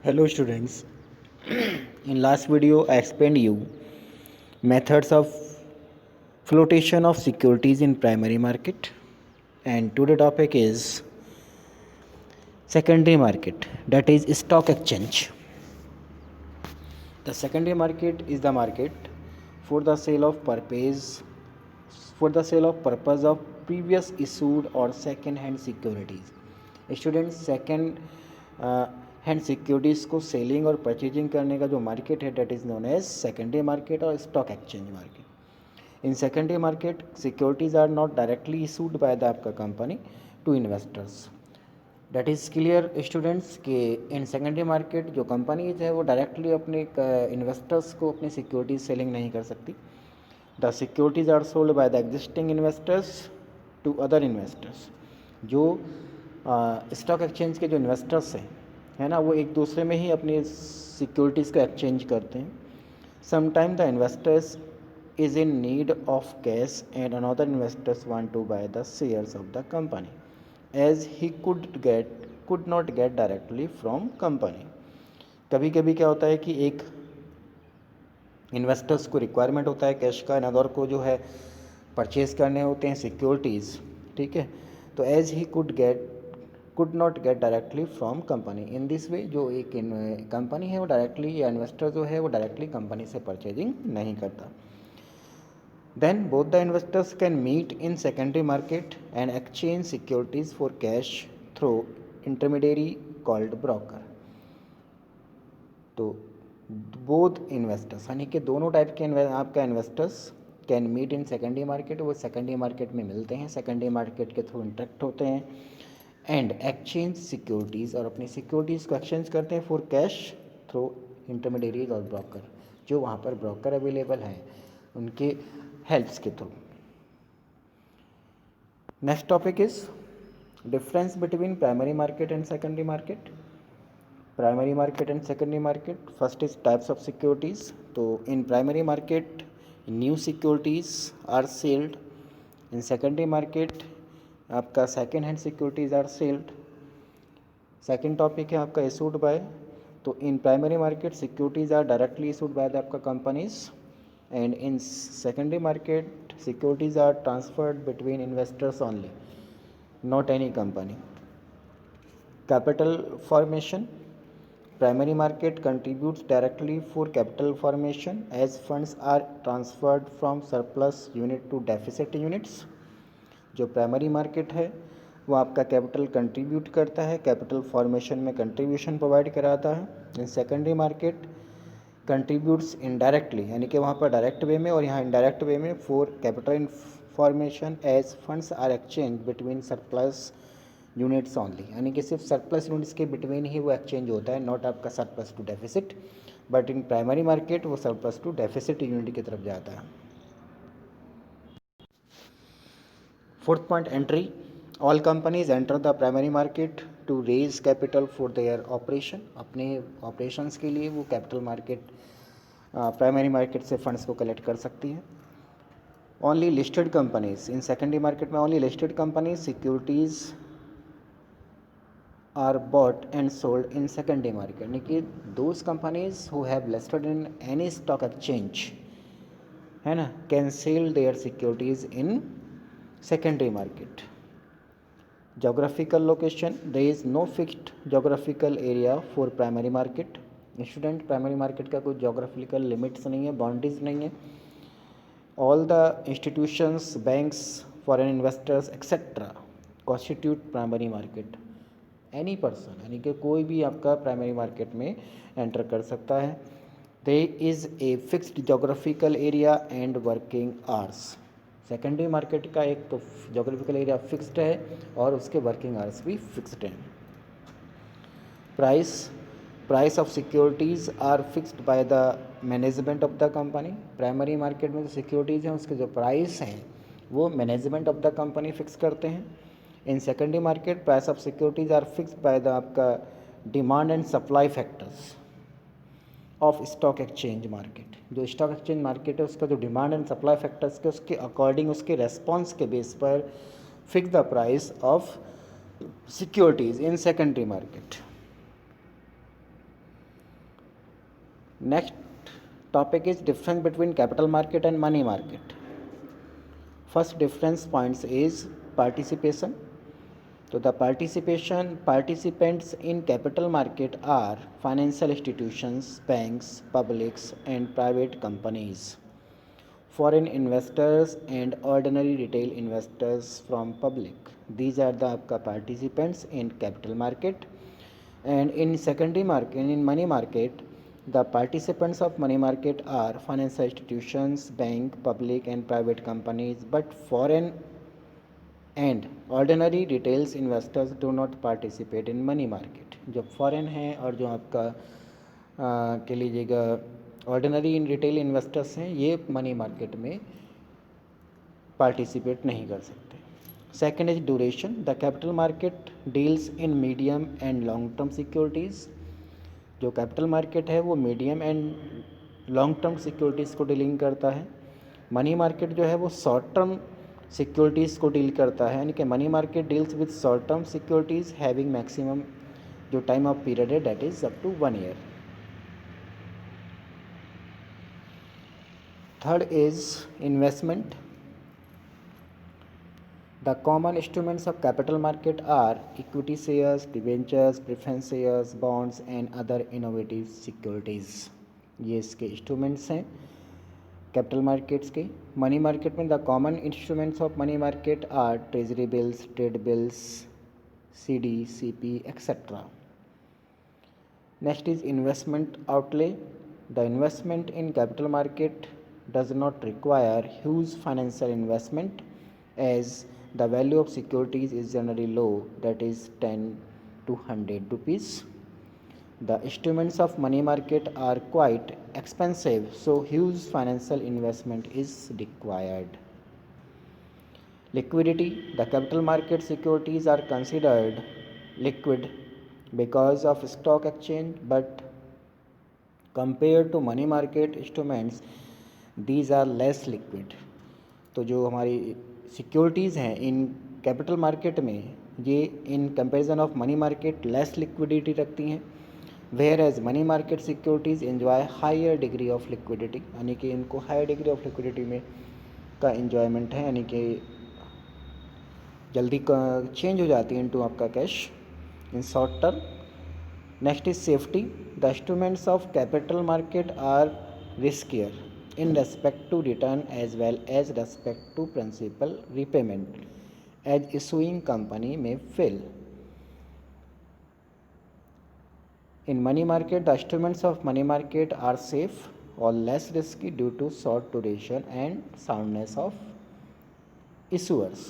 Hello students. In last video I explained you methods of flotation of securities in primary market, and today topic is secondary market, that is stock exchange. The secondary market is the market for the sale of purpose of previous issued or second hand securities. Students second hand securities को selling और purchasing करने का जो market है that is known as secondary market और stock exchange market. In secondary market securities are not directly issued by the आपका company to investors. That is clear students कि in secondary market जो companies है वो directly अपने investors को अपनी securities selling नहीं कर सकती. The securities are sold by the existing investors to other investors. जो स्टॉक एक्सचेंज के जो इन्वेस्टर्स हैं है ना, वो एक दूसरे में ही अपनी सिक्योरिटीज़ को एक्सचेंज करते हैं. Sometime the investors is in need of cash and another investors want to buy the shares of the company as he could not get directly from company. कभी कभी क्या होता है कि एक इन्वेस्टर्स को रिक्वायरमेंट होता है कैश का, अनदर को जो है परचेज़ करने होते हैं सिक्योरिटीज़. ठीक है, तो as he could not get directly from company. In this way जो एक कंपनी है वो डायरेक्टली, या इन्वेस्टर जो है वो डायरेक्टली कंपनी से परचेजिंग नहीं करता. Then both the investors can meet in secondary market and exchange securities for cash through intermediary called broker. तो बोथ इन्वेस्टर्स यानी कि दोनों टाइप के आपका investors can meet in secondary market, वो सेकेंडरी मार्केट में मिलते हैं, सेकेंडरी मार्केट के थ्रू इंटरेक्ट होते हैं एंड एक्सचेंज सिक्योरिटीज़, और अपनी सिक्योरिटीज़ को एक्सचेंज करते हैं फॉर कैश थ्रू इंटरमीडियरीज और ब्रोकर, जो वहाँ पर ब्रोकर अवेलेबल हैं उनके हेल्प्स के थ्रू. Next topic is difference between primary market and secondary market. Primary market and secondary market. First is types of securities. तो in primary market new securities are sold. In secondary market आपका second hand securities are sold. Second topic है आपका issued by. तो in primary market securities are directly issued by the आपका companies, and in secondary market securities are transferred between investors only, not any company. Capital formation. Primary market contributes directly for capital formation as funds are transferred from surplus unit to deficit units. जो primary market है वो आपका capital contribute करता है, capital formation में contribution provide कराता है. इन secondary market contributes indirectly, यानी कि वहाँ पर डायरेक्ट वे में और यहाँ इनडायरेक्ट वे में for capital formation as funds are exchange between surplus units only, यानी कि सिर्फ सरप्लस यूनिट्स के बिटवीन ही वो एक्सचेंज होता है, नॉट आपका surplus to deficit. But in primary market वो सरप्लस टू डेफिसिट यूनिट की तरफ जाता है. Fourth point, entry. All companies enter the primary market to raise capital for their operation. अपने ऑपरेशंस के लिए वो कैपिटल मार्केट प्राइमरी मार्केट से फंड्स को कलेक्ट कर सकती है. Only listed companies. In secondary market में only listed companies securities are bought and sold in secondary market, यानी कि those companies who have listed in any stock exchange है ना can sell their securities in secondary market. Geographical location. There is no fixed geographical area for primary market. Student primary market का कोई geographical limits नहीं है, boundaries नहीं है. All the institutions, banks, foreign investors etcetera constitute primary market. Any person, यानी कि कोई भी आपका प्राइमरी मार्केट में एंटर कर सकता है. There is a fixed geographical area and working hours. Secondary market का एक तो जोग्राफिकल एरिया फिक्स्ड है और उसके वर्किंग आवर्स भी फिक्स्ड हैं. Price of securities are fixed by the management of the company. Primary market में जो सिक्योरिटीज़ हैं उसके जो प्राइस हैं वो management of the company fix करते हैं. In secondary market price of securities are fixed by the आपका demand and supply factors of stock exchange market. जो स्टॉक एक्सचेंज मार्केट है उसका जो डिमांड एंड सप्लाई फैक्टर्स के उसके अकॉर्डिंग, उसके रेस्पॉन्स के बेस पर fix the price of securities in secondary market. Next topic is difference between capital market and money market. First difference points is participation. So the participants in capital market are financial institutions, banks, publics and private companies, foreign investors and ordinary retail investors from public. These are the आपका participants in capital market. And in secondary market, in money market, the participants of money market are financial institutions, bank, public and private companies, but foreign and ordinary retails investors do not participate in money market. जो foreign है और जो आपका कह लीजिएगा ordinary retail investors हैं, ये money market में पार्टिसिपेट नहीं कर सकते. Second is duration. The capital market deals in medium and long term securities. जो कैपिटल मार्केट है वो medium and long term securities को डीलिंग करता है. मनी मार्केट जो है वो शॉर्ट टर्म सिक्योरिटीज़ को डील करता है, यानी कि money market deals with short term securities having maximum जो टाइम ऑफ पीरियड है that is up to 1 year. Third is investment. The common instruments of capital market are equity shares, debentures, preference shares, bonds and other innovative securities. ये इसके instruments हैं capital markets के. Money market में the common instruments of money market are treasury bills, trade bills, CD, CP, etc. Next is investment outlay. The investment in capital market does not require huge financial investment as the value of securities is generally low, that is 10 to 100 rupees. The instruments of money market are quite expensive, so huge financial investment is required. Liquidity. The capital market securities are considered liquid because of stock exchange, but compared to money market instruments these are less liquid. तो जो हमारी securities हैं in capital market में, ये in comparison of money market less liquidity रखती हैं, whereas money market securities enjoy higher degree of liquidity, यानी कि इनको हायर डिग्री ऑफ लिक्विडिटी में का इन्जॉयमेंट है, यानी कि जल्दी चेंज हो जाती है इनटू आपका cash in short term. Next is safety. The instruments of capital market are riskier in respect to return as well as respect to principal repayment, as issuing company may fail. In money market, the instruments of money market are safe or less risky due to short duration and soundness of issuers.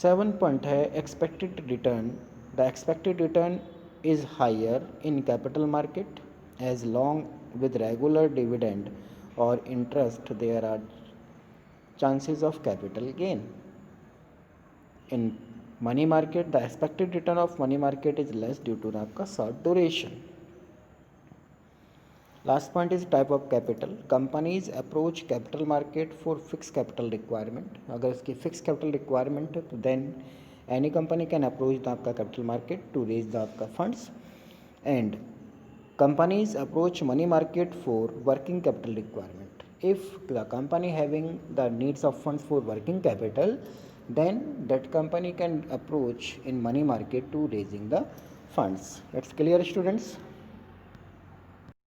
7 point है expected return. The expected return is higher in capital market as long with regular dividend or interest there are chances of capital gain. In money market, the expected return of money market is less due to आपका short duration. Last point is type of capital. Companies approach capital market for fixed capital requirement. अगर इसकी fixed capital requirement है तो then any company can approach the आपका capital market to raise the आपका funds. And companies approach money market for working capital requirement. If the company having the needs of funds for working capital, then that company can approach in money market to raising the funds. That's clear, students?